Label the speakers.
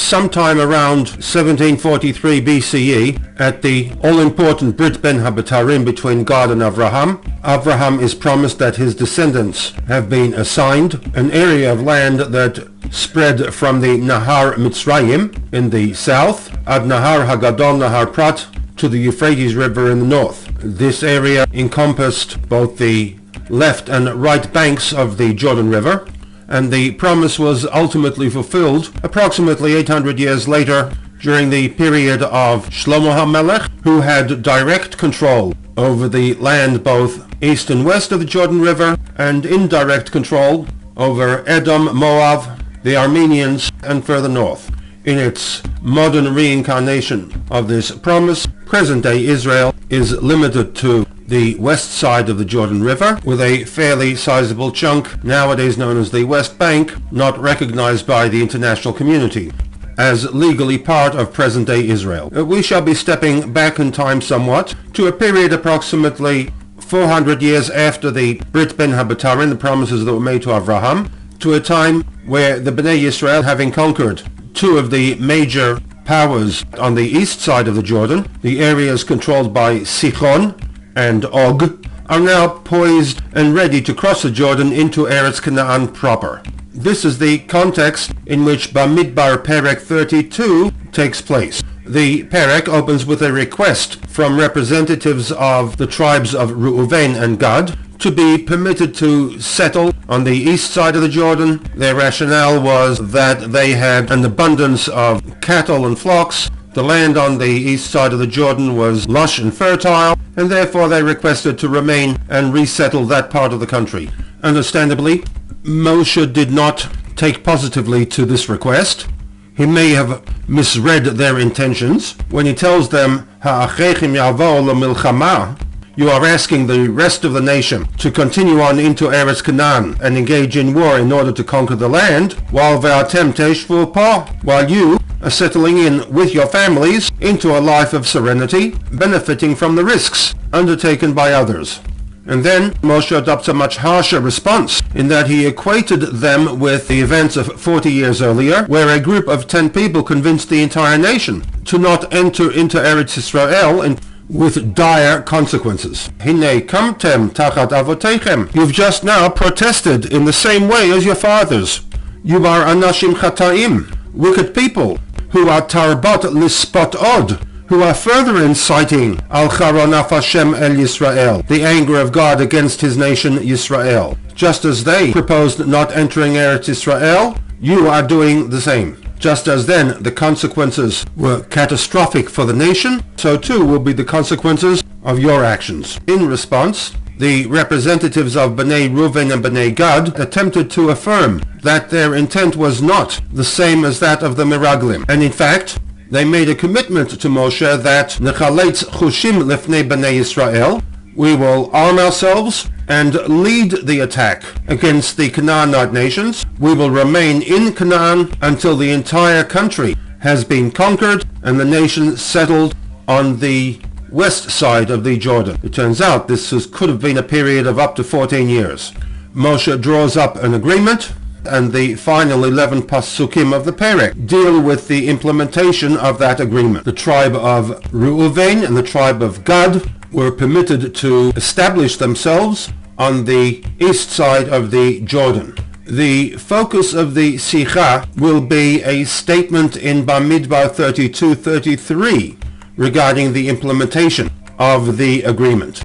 Speaker 1: sometime around 1743 BCE, at the all-important Brit Ben Habatarim between God and Avraham, Avraham is promised that his descendants have been assigned an area of land that spread from the Nahar Mitzrayim in the south, ad Nahar Hagadol Nahar Prat, to the Euphrates River in the north. This area encompassed both the left and right banks of the Jordan River, and the promise was ultimately fulfilled approximately 800 years later during the period of Shlomo HaMelech, who had direct control over the land both east and west of the Jordan River, and indirect control over Edom, Moab, the Armenians, and further north. In its modern reincarnation of this promise, present-day Israel is limited to the west side of the Jordan River, with a fairly sizable chunk, nowadays known as the West Bank, not recognized by the international community as legally part of present-day Israel. We shall be stepping back in time somewhat to a period approximately 400 years after the Brit Ben Habatarim, the promises that were made to Avraham, to a time where the Bnei Yisrael, having conquered two of the major powers on the east side of the Jordan, the areas controlled by Sichon and Og, are now poised and ready to cross the Jordan into Eretz Canaan proper. This is the context in which Bamidbar perek 32 takes place. The perek opens with a request from representatives of the tribes of Reuven and Gad to be permitted to settle on the east side of the Jordan. Their rationale was that they had an abundance of cattle and flocks. The land on the east side of the Jordan was lush and fertile, and therefore they requested to remain and resettle that part of the country. Understandably, Moshe did not take positively to this request. He may have misread their intentions when he tells them, "Ha'achechem yavo lemilchama," you are asking the rest of the nation to continue on into Eretz Canaan and engage in war in order to conquer the land, while ve'atem teshvu po, while you are settling in with your families into a life of serenity, benefiting from the risks undertaken by others. And then Moshe adopts a much harsher response in that he equated them with the events of 40 years earlier, where a group of 10 people convinced the entire nation to not enter into Eretz Israel with dire consequences. Hine kamtem tachat avotechem. You've just now protested in the same way as your fathers. You are anashim chataim, wicked people, who are tarbot lispot od, who are further inciting al charonaf Hashem el Yisrael, the anger of God against his nation Yisrael. Just as they proposed not entering Eretz Israel, you are doing the same. Just as then the consequences were catastrophic for the nation, so too will be the consequences of your actions. In response, the representatives of Bnei Reuven and Bnei Gad attempted to affirm that their intent was not the same as that of the Meraglim, and in fact, they made a commitment to Moshe that Nechaletz Chushim Lefnei Bnei Yisrael, we will arm ourselves and lead the attack against the Canaanite nations. We will remain in Canaan until the entire country has been conquered and the nation settled on the west side of the Jordan. It turns out this could have been a period of up to 14 years. Moshe draws up an agreement, and the final 11 pasukim of the perek deal with the implementation of that agreement. The tribe of Reuven and the tribe of Gad were permitted to establish themselves on the east side of the Jordan. The focus of the Sikha will be a statement in Bamidbar 32-33 regarding the implementation of the agreement.